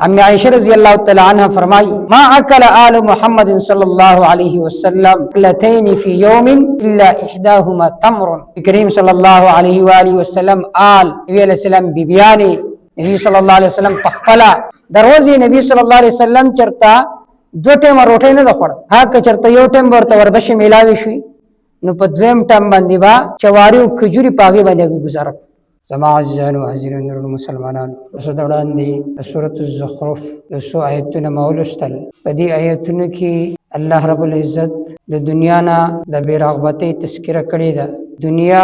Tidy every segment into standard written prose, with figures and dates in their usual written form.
अम्मी आयशा रज़ियल्लाहु तआला अन्हा फरमाई, मा अकल आल मुहम्मद सल्लल्लाहु अलैहि वसल्लम लतैन फी यौमिन इल्ला इहदाहुमा तमरुन। करीम सल्लल्लाहु अलैहि वसल्लम आल नबी अलैहि सलाम बिबियाने नबी सल्लल्लाहु अलैहि वसल्लम पखपला दरोजी नबी सल्लल्लाहु अलैहि वसल्लम चरता दो टेम रोटी न दखड़ हा क चरता यो टेम ورته وربشي میلاوي شي نو په دویم ټم باندې با چواری او کجوري پاګي باندې گزاره سما عزیزان و حاضرین نور مسلمانان اسد وړاندې سورۃ الزخرف د سو آیتونه مولستل په دې آیتونو کې الله رب العزت د دنیا نه د بیرغبتۍ تذکرہ کړی ده دنیا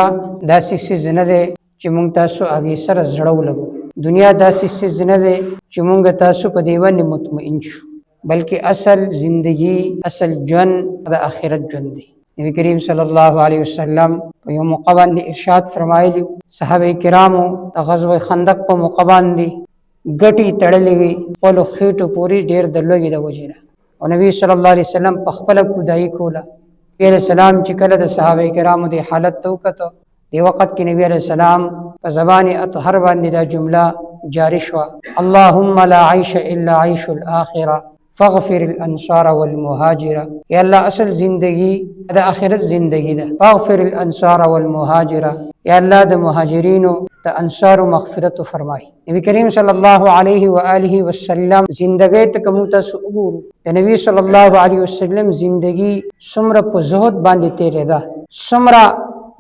داسې څه نه ده چې مونږ تاسو هغه سره زړه لګو دنیا داسې څه نه ده چې مونږ تاسو په دې باندې مطمئن شو بلکې اصل زندگی اصل جن د آخرت جن دی نبی کریم صلی الله علیه وسلم په یو موقع باندې ارشاد فرمایلی صحابه کرامو د غزوه خندق په موقع باندې ګټي تړلې وي په خېټو پوری ډېر درلوګي د وجنه او نبی صلی الله علیه وسلم په خپل کودای کوله پیغمبر اسلام چې کله د صحابه کرامو د حالت توکته دی وخت کې نبی علیہ السلام په زبان اطهر باندې دا جمله جاری شو اللهم لا عيش الا عيش الاخره فاغفر الانصار والمهاجر یا الله اصل زندگی د اخرت زندگی ده فاغفر الانصار والمهاجر یا الله د مهاجرینو د انصار مغفرت فرمای نبی کریم صلی الله علیه و آله وسلم زندگی ته کوم تاسو وګورو د نبی صلی الله علیه وسلم زندگی څومره په زهد باندې تیرې ده څومره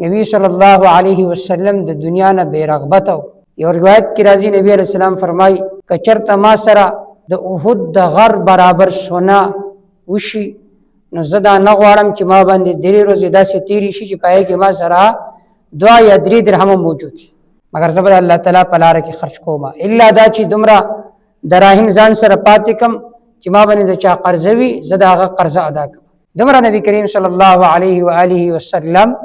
نبی صلی الله علیه وسلم د دنیا نه بے رغبت یو روایت کی راځي نبی علیہ السلام فرمای کچرته ما سره د احد د غر برابر سونا وشي نو زدا نه غواړم چې ما باندې درې ورځې داسې تیری شي چې پای کې ما سره 2 یا 3 درهم موجود مگر زبر الله تعالی په لار کې خرج کوم الا دا چې دمرا دراهم ځان سره پاتې کم چې ما باندې د چا قرضوي زدا هغه قرض ادا کوم دمرا نبی کریم صلی الله علیه و آله وسلم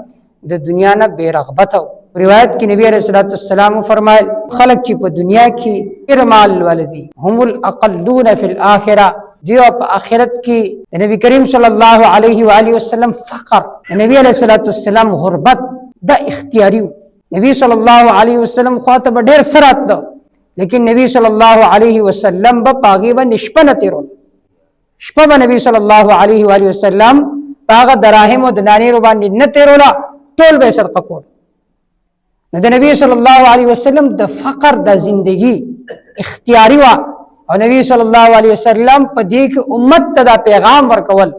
د دنیا نه بے رغبت روایت کی نبی علیہ الصلوۃ والسلام فرمائل خلق چې په دنیا کې ارمال ولدي هم الاقلون فی الاخره دیو په آخرت کې نبی کریم صلی الله علیه و آله وسلم فقر نبی علیہ الصلوۃ والسلام غربت د اختیاری نبی صلی الله علیه وسلم خاطب ډیر سرات ده لیکن نبی صلی الله علیه وسلم په پاګې باندې شپه تیرول شپه نبی صلی الله علیه و آله وسلم پاګه دراهم او دنانیر باندې نه تیرولا ټول به صدقه کول نو د نبی صلی الله علیه وسلم د فقر د زندگی اختیاری وا او نبی صلی الله علیه وسلم په دې کې امت ته دا پیغام ورکول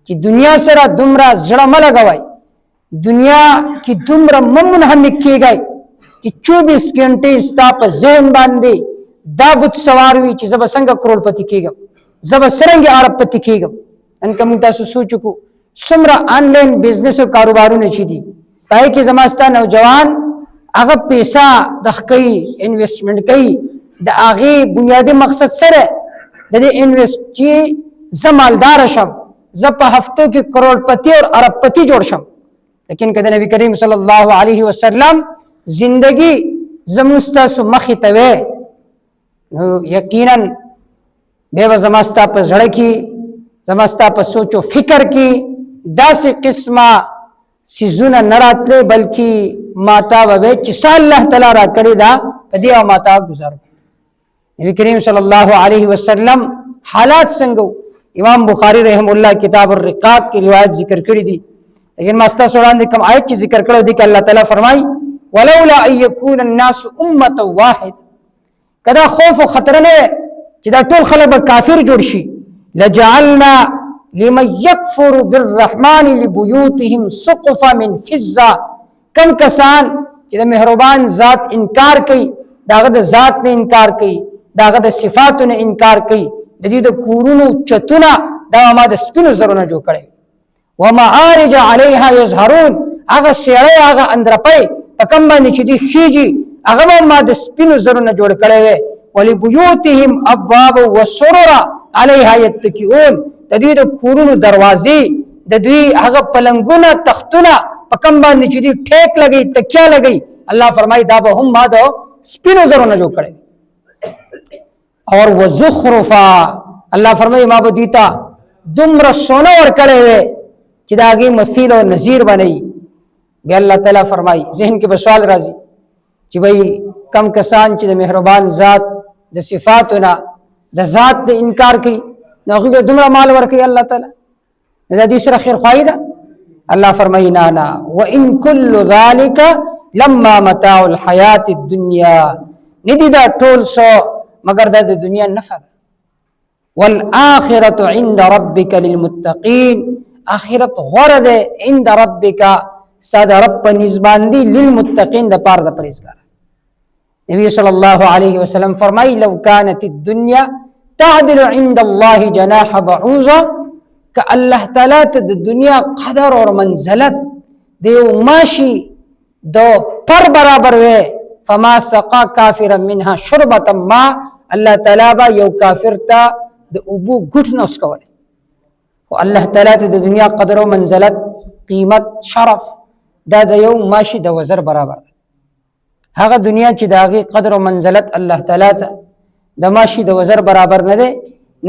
چې دنیا سره دومره زړه ملګوي دنیا کې دومره منهمک کیږي چې 24 غنټه ستا په ذهن باندې دا بت سوار وي چې زب څنګه کروڑپتی کېږم زب سرنګ عرب پتی کېږم ان کوم تاسو سوچو سمره آنلاین بزنس او کاروبارونه چي دي پای کې زماستا نوجوان هغه پیسہ دخکې انویسټمنٹ کوي د هغه بنیادی مقصد سره د دې انویسټ چې زمالدار شم ز په هفتو کې کروڑپتی او اربپتی جوړ شم لیکن کله نبی کریم صلی الله علیه وسلم زندگی زمستا مخې ته وې نو یقینا به زماستا په زړه کې زماستا په سوچو فکر کې داسې قسمه سيزونه نراتله بلکې ماتا وبه چې الله تعالی را کړی دا په دې او ماتا گزار نبی کریم صلی الله علیه وسلم حالات څنګه امام بخاری رحم الله کتاب الرقاق کی روایت ذکر کړی دي لیکن ماستا سوران دي کوم آیت چې ذکر کړو دي چې الله تعالی فرمای ولولا ان يكون الناس امه واحد کدا خوف او خطر نه چې دا ټول خلک به کافر جوړ شي لجعلنا لمن يكفر بالرحمن لبيوتهم سقفا من فضه کم کسان چې د مهربان ذات انکار کوي داغه د ذات نه انکار کوي داغه د صفاتو نه انکار کوي د دې د کورونو چتونه دا ما د سپینو زرونه جوړ کړي ومعارج عليها يظهرون هغه سیړې هغه اندرپي پکم باندې چې دي خيجي هغه ما د سپینو زرونه جوړ کړي وي ولبيوتهم ابواب وسرر عليها يتكئون د دې د کورونو دروازې د دې هغه پلنګونه تختونه پکم باندې چې دي ټیک لګي تکیا لګي الله فرمایي دا به هم ما د سپینو زرونه جوړ کړي اور وزخرفا الله فرمایي ما به دیتا دمر سونه ور کړي وي چې داږي مثیل او نذیر بنئ بیا الله تعالی فرمایي ذهن کې به سوال راځي چې بھئی کم کسان چې د مهربان ذات د صفاتنا د ذات د انکار کوي نو هغه دومره مال ورکوي الله تعالی د دې سره خیر خوای ده الله فرمایي نه وان كل ذلك لما متاع الحیات الدنیا ندی دا ټول سو مگر د دنیا نفع ده والآخرة عند ربك للمتقين آخرت غرد عند ربك ساد رب نزبان دی للمتقین د پار د پرهیزګار نبی صلی الله علیه وسلم فرمای لو كانت الدنيا تعدل عند الله جناح بعوضه ک الله تعالی ته د دنیا قدر اور منزلت دیو ماشی دو پر برابر وے فما سقا کافرا منها شربة ما الله تعالی با یو کافر تا د ابو غټ نوس کوله او الله تعالی ته د دنیا قدر او منزلت قیمت شرف دا د یو ماشی د وزر برابر هغه دنیا چې داغي قدر او منزلت الله تعالی ته د ماشی د وزر برابر نه ده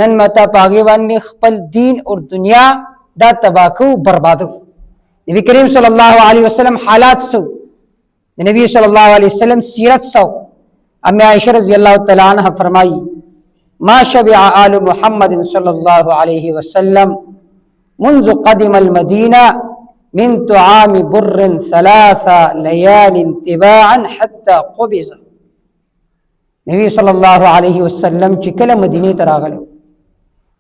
نن متا پاګي باندې خپل دین او دنیا دا تباکو بربادو نبی کریم صلی الله علیه وسلم حالات سو نبی صلی الله علیه وسلم سیرت سو ام عائشہ رضی اللہ تعالی عنہ فرمائی ما شبع آل محمد صلی اللہ علیہ وسلم منذ قدم المدینہ من طعام بر 3 ليال تباعا حتى قبض نبی صلی اللہ علیہ وسلم چې کله مدینه ته راغلو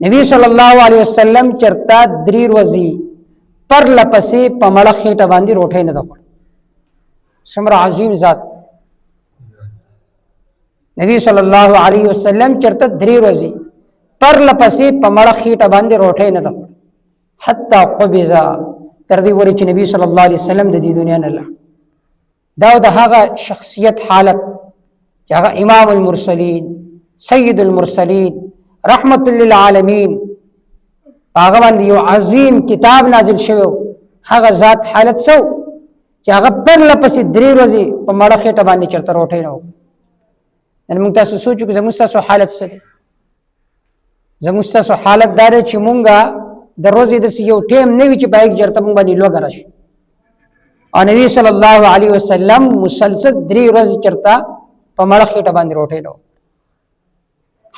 نبی صلی الله علیه وسلم چرتا 3 ورځې پر لپسې په مړه خېټه باندې روټۍ نه دغړ څومره عظیم ذات نبی صلی الله علیه وسلم چرته 3 ورځې پر لپسې په مړه خېټه باندې روټۍ نه دغړ حتی قبض تر دې ورې چې نبی صلی الله علیه وسلم د دې دنیا نه لاړ دا د هغه شخصیت حالت چې هغه امام المرسلین سید المرسلین رحمت للعالمین هغه باندې یو عظیم کتاب نازل شوی هغه ذات حالت سو چې هغه پر لپسې 3 ورځې په مړه خېټه باندې چرته روټۍ نه و نن موږ تاسو سوچو چې زموږ تاسو حالت څه دی زموږ تاسو حالت دا دی چې مونږه د ورځې د یو ټیم نه وي چې بایک چرته مونږ باندې لوګ راشي او نبی صلی الله علیه وسلم مسلسل 3 ورځې چرته په مړه خېټه باندې روټۍ نه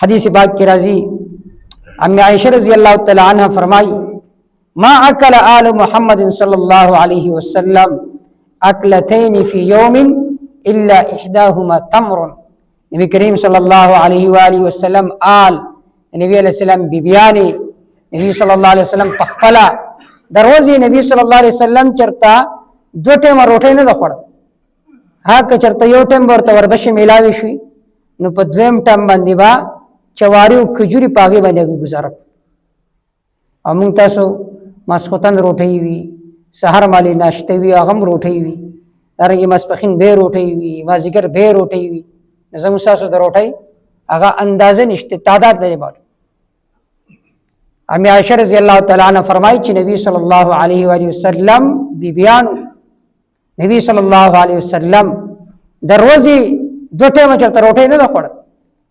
حدیث پاک کی راضی ام عائشہ رضی اللہ تعالی عنہ فرمائی ما اکل آل محمد صلی اللہ علیہ وسلم اکلتین فی یوم الا احداهما تمر نبی کریم صلی اللہ علیہ وآلہ وسلم آل نبی علیہ السلام بیبیانی نبی صلی اللہ علیہ وسلم پخپلا دروازی نبی صلی اللہ علیہ وسلم چرتا 2 ټیمه روټۍ نه خوړ ها که چرته یو ټیم ورته وربشي میلاوي شي نو په دویم ټیم باندې با چواری او کجوري پاګې باندې گزاره او موږ تاسو ماسختن روټۍ وی سحر مالی ناشته وی اغم روټۍ وی درګي مسپخین به روټۍ وی مازیګر به روټۍ وی زموږ تاسو د روټۍ هغه اندازه نشته تعداد نه دی ام عائشہ رضی اللہ تعالی عنہ فرمائی چې نبی صلی الله علیه و آله وسلم بیبیان نبی صلی الله علیه وسلم دروازي 2 ټیمه چرته روټۍ نه خوړ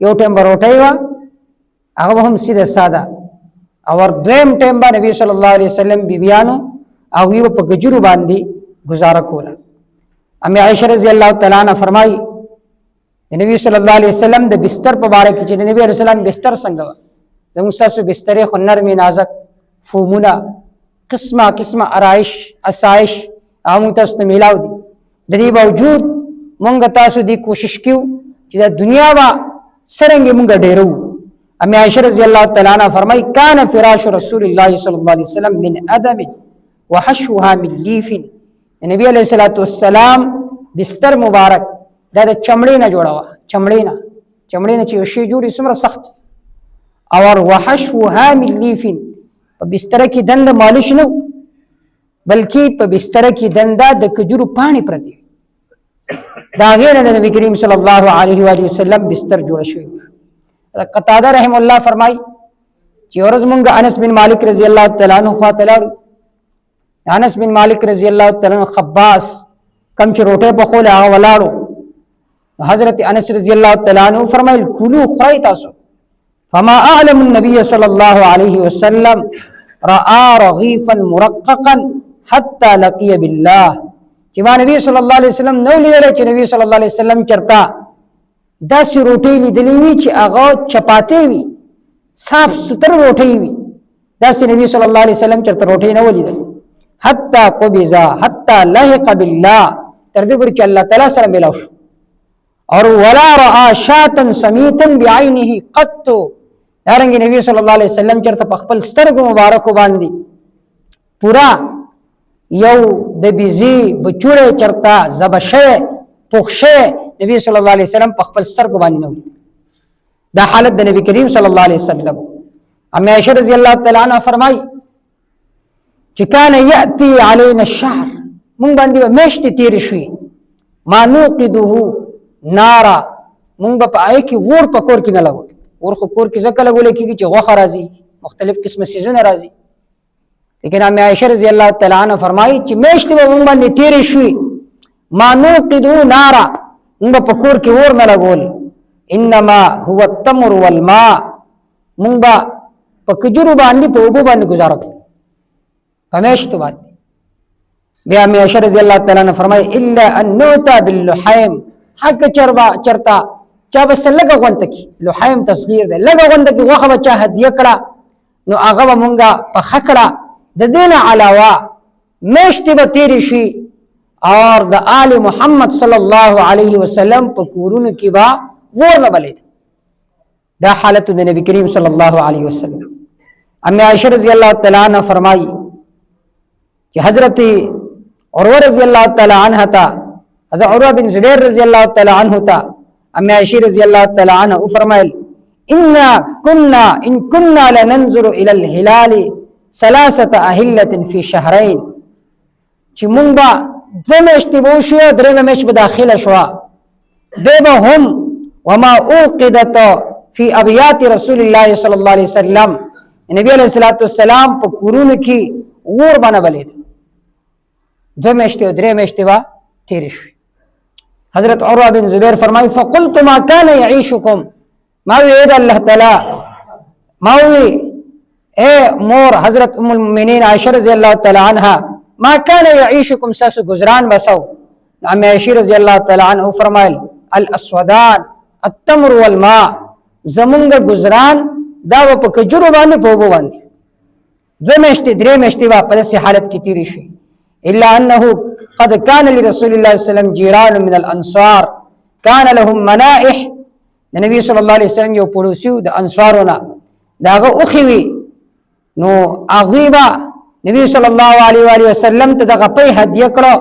یو ټیم به روټۍ وا هغه هم سیده ساده او دویم ټیم به نبی صلی الله علیه وسلم بیبیانو او یو په گجرو باندې گزاره کوله ام عائشہ رضی اللہ تعالی عنہ فرمائی نبی صلی الله علیه وسلم د بستر په باره کې چې نبی رسول الله بستر څنګه زموږ تاسو بسترې خو نرمي نازک فومونه قسمه قسمه آرائش اسایش هغه تاسو ته میلاو دي د دې باوجود مونږ تاسو دې کوشش کیو چې د دنیا وا سرنګ مونږ ډیرو ام عائشہ رضی اللہ تعالی عنہ فرمای کان فراش رسول الله صلی الله علیه وسلم من ادم وحشوها من لیف نبی علیہ الصلوۃ والسلام بستر مبارک دا چمړې نه جوړاوه چمړې نه چې شی جوړي څومره سخت اور وحشوها من لیف په بستر کې دند مالش نو بلکې په بستر کې دنده د کجورو پانی پرتی دا غیر د نبی کریم صلی الله علیه و آله وسلم بستر جوړ شوی قتاده رحم الله فرمای چې ورځ مونږ انس بن مالک رضی الله تعالی عنہ خاطر انس بن مالک رضی الله تعالی عنہ خباس کم چې روټه په خوله هغه ولاړو حضرت انس رضی الله تعالی عنہ فرمایل کلوا خای تاسو فما اعلم النبي صلى الله عليه وسلم راى رغيفا مرققا حتى لقي بالله چې نبی صلی الله علیه وسلم نو لیدل چې نبی صلی الله علیه وسلم چرتا داسې روټۍ لیدلې وي چې هغه چپاتې وي، صاف ستر روټۍ وي، داسې نبی صلی الله علیه وسلم چرته روټۍ نه ولیدل. حتی قبضا حتی لحق بالله، تر دې پورې چې الله تعالی سره ملاو شو. اور ولا رأى شاة سمیتا بعینه قط، دارنګه نبی صلی الله علیه وسلم چرته په خپل سترګو مبارکو باندې پورا یو د بیزی بچوړه چرته زبشه پوښه نبی صلی الله علیه وسلم په خپل سترګو باندې نو. دا حالت د نبی کریم صلی الله علیه وسلم. ام عائشہ رضی الله تعالی عنها فرمای چې کان یاتی علینا الشهر، مونږ باندې میاشتې تیر شوي، ما نوقده نارا، مونږ په آی کې ور پکور کې نه لګو. ور خو کور کې ځکه لګول کېږي چې غوښه راځي، مختلف قسمه سيزونه راځي. لیکن ام عائشہ رضی الله تعالی عنها فرمایي چې میاشتې مونږ باندې تیر شوي، ما نوقده نارا، مونږ په کور کې ور نه لګول. انما هو التمر والماء، مونږ په کجورو باندې په اوبو باندې گزاره کوو په میاشتو باندې. بیا ام عائشہ رضی الله تعالی عنها فرمایي الا ان نوتا باللحیم، حق چرتا چا بس لګه غونته کی، لحیم تصغیر ده، لګه غونته کی غوخه بچا هدیه کړه نو هغه مونږه په خکړه. د دین علاوه میشت به تیر شي اور د آل محمد صلی الله علیه وسلم په کورونو کې با ور نه بلید. دا حالت د نبی کریم صلی الله علیه وسلم. ام عائشہ رضی الله تعالی عنها فرمایي چې حضرت عروه رضی الله تعالی عنها تا، حضرت عروه بن زبیر رضی الله تعالی عنه تا ام عائشہ رضی الله تعالی عنها فرمایل ان كنا لننظر الى الهلال ثلاثه اهله في شهرين، چې مونږ با دوه میاشتې به وشو، درېمه میاشت به داخله شوه. به هم وما اوقدت في ابيات رسول الله صلی الله علیه وسلم، نبی علیہ الصلوۃ والسلام په کورونو کې ور باندې بلید. دوه میاشتې او درې میاشتې با تیر شي. حضرت عروه بن زبیر فرمایي فقلت ما كان يعيشكم، ما وی الله تعالی، ما وی اے مور حضرت ام المؤمنین عائشہ رضی الله تعالی عنها، ما كان يعيشكم ساس گزران بسو. ام عائشہ رضی الله تعالی عنها فرمایل الاسودان التمر والماء، زمونږ گزران دا په کجورو باندې په اوبو باندې دوه میاشتې درې میاشتې با په داسې حالت کې تیری شي. الا انه قد كان لرسول الله صلی الله علیه وسلم جيران من الانصار كان لهم منائح، د نبی صلی الله علیه وسلم یو پړوسیو د انصارونه داغه اوخوي نو اغيبا نبی صلی الله علیه و آله وسلم ته دغه په هدیه کړو.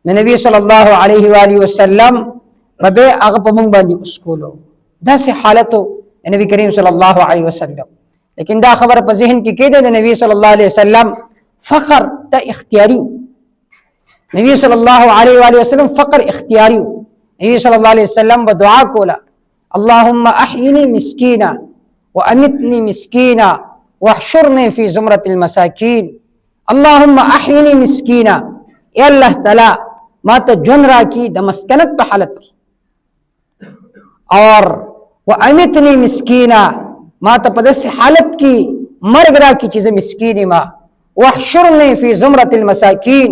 د نبی صلی الله علیه و آله وسلم ربه هغه په مونږ باندې اسکولو. داسې حالتو نبی کریم صلی الله علیه وسلم. لیکن دا خبر په ذهن کې کېده د نبی صلی الله علیه وسلم فقر ته اختیاري، نبی صلی الله علیه و آله وسلم فقر اختیاري. نبی صلی الله علیه وسلم به دعا کوله اللهم احيني مسكينا وامتني مسكينا واحشرني في زمرة المساكين. اللهم احيني مسكينا، اے الله تعالی ما ته جون را کی د مسکنت په حالت کی، اور وامتني مسكينا ما ته په داسې حالت کی مرګ را کی چې مسکین ما. واحشرني في زمرة المساكين،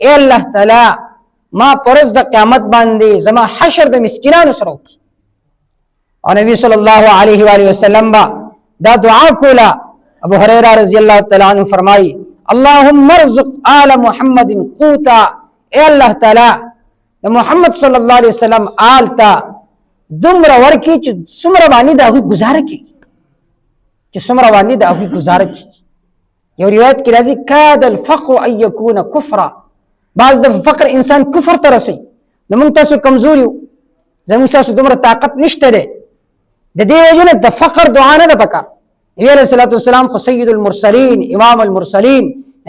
اے الله تعالی ما پرز د قیامت باندې زما حشر د مسکینانو سره وکړي. او نبی صلی الله علیه و آله وسلم با دا دعا کولا. ابو هريره رضی الله تعالی عنہ فرمایي اللهم ارزق آل محمد قوتا، اے الله تعالی د محمد صلی الله علیه وسلم آل تا دومره ورکی چې څومره باندې دا هغوی گزاره کیږي، چې څومره باندې دا هغوی گزاره کیږي. یو روایت کې راځي کاد الفقر ان یکون کفرا، بعض د فقر انسان کفر ته رسي. نو موږ تاسو کمزوري یو، زموږ تاسو دومره طاقت نشته دی. د دې وجه نه د فقر دعا نه ده پکار. نبی علیہ الصلوۃ والسلام خو سید المرسلین امام المرسلین،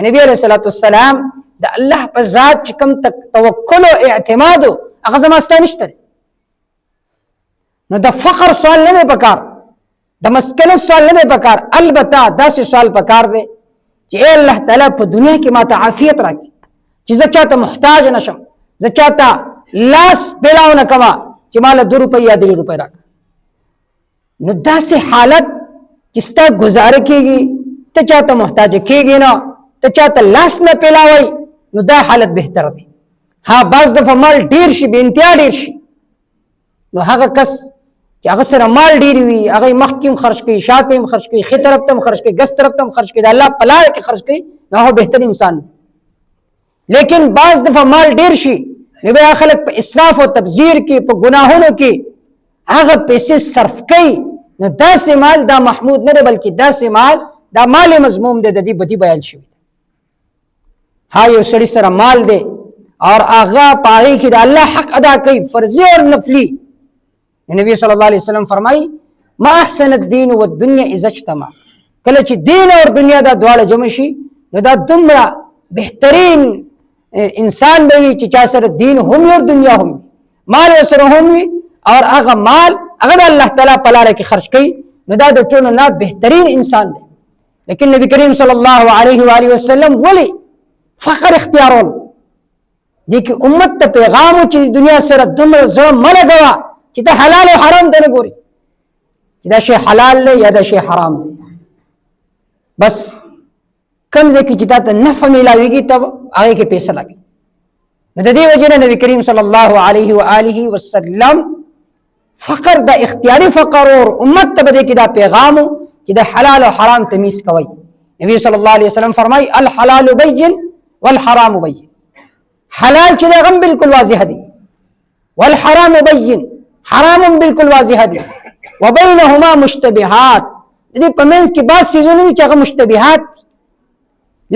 نبی علیہ الصلوۃ والسلام د الله په ذات چې کوم توکل او اعتماد هغه زماسته نشته. نو د فقر سوال نه پکار، د مسکن سوال نه پکار، البته داسې سوال پکار دی چې اے الله تعالی په دنیا کې ماته عافیت راکړي، چې زه چاته محتاج نشم، زه چاته لاس پیلاو نه کما چې مال 2 روپۍ یا 3 روپۍ راکړه. نو داسې حالت چې ستا گزاره کېږي، ته چاته محتاج کېږي نه، ته چاته لاس نه پیلاوي، نو دا حالت بهتر دی. ها بعض دفعه مال ډیر شي، بې انتها ډیر شي، نو هغه کس چې هغه سره مال ډیر وي هغه مخکې هم خرج کوي شاته هم خرج کوي ښي طرف ته هم خرج کوي ګس طرف ته هم خرج کوي د الله په لاره کې خرج کوي نو هغه بهتر انسان دی. لیکن بعض دفعه مال ډیر شي نو بیا خلک په اسراف او تبذیر کې په ګناهونو کې هغه پیسې صرف کوي نو داسې مال دا محمود نه دی بلکې داسې مال دا مال مذموم دی د دې بدی بیان شوی دی. ها یو سړي سره مال دی اور هغه په هغې کې د الله حق ادا کوي فرضي اور نفلي. نبی صلی الله علیه وسلم فرمایي ما احسن الدین والدنیا اذا اجتمع. کله چې دین او دنیا دا دواړه جمع شي نو دا دومره بهترین انسان به وي چې چا سره دین هم وي او دنیا هم وي مال سره هم وي اور هغه مال هغه د الله تعالی په لاره کې خرج کوي نو دا د ټولو نه بهترین انسان دی. لیکن نبی کریم صلی الله علیه و آله وسلم ولی فقر اختیارول دي کې امت ته پیغام چې دنیا سره دومره زړه ملګوا چې ته حلال او حرام ته نه ګوري چې دا شی حلال دی یا دا شی حرام دی. بس کم ځای کې چې تا ته نفع میلاویږي تب هغې کې پیسه لګي. نو د دې وجې نه نبی کریم صلی الله علیه و آله وسلم فقر دا اختیاري فقر اور امت ته به دې کې دا پیغام چې د حلال او حرام تمیز کوي. نبی صلی الله علیه وسلم فرمایي الحلال بین والحرام بین. حلال چې دا غم بالکل واضح دي والحرام بین حرام بالکل واضح دي وبینهما مشتبهات. دې په منځ کې بعض څیزونه دي چې هغه مشتبهات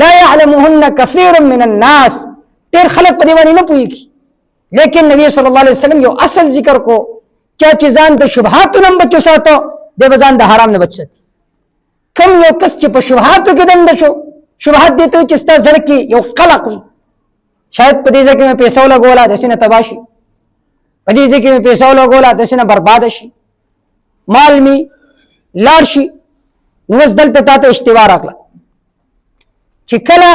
لا يعلمهن كثير من الناس ډېر خلک په دې باندې نه پوهېږي. لیکن نبی صلی الله علیه وسلم یو اصل ذکر کو چې ځان د شبهاتو نه بچو ساتو دی به ځان د حرام نه بچ ساتي. کم یو کس چې په شبهاتو کې دنده شو شبهات دې ته چې ستا زړه کې یو قلق وي شاید په دې ځای کې مې پیسه ولګوله داسې نه تباه شي په دې ځای کې مې پیسه ولګوله داسې نه برباده شي مال مې لاړ شي نو اوس دلته تا ته اشتباه راغله چې کله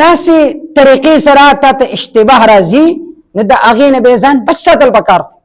داسې طریقې سره تا ته اشتباه راځي نو د هغې نه به ځان بچ ساتل پکار دی.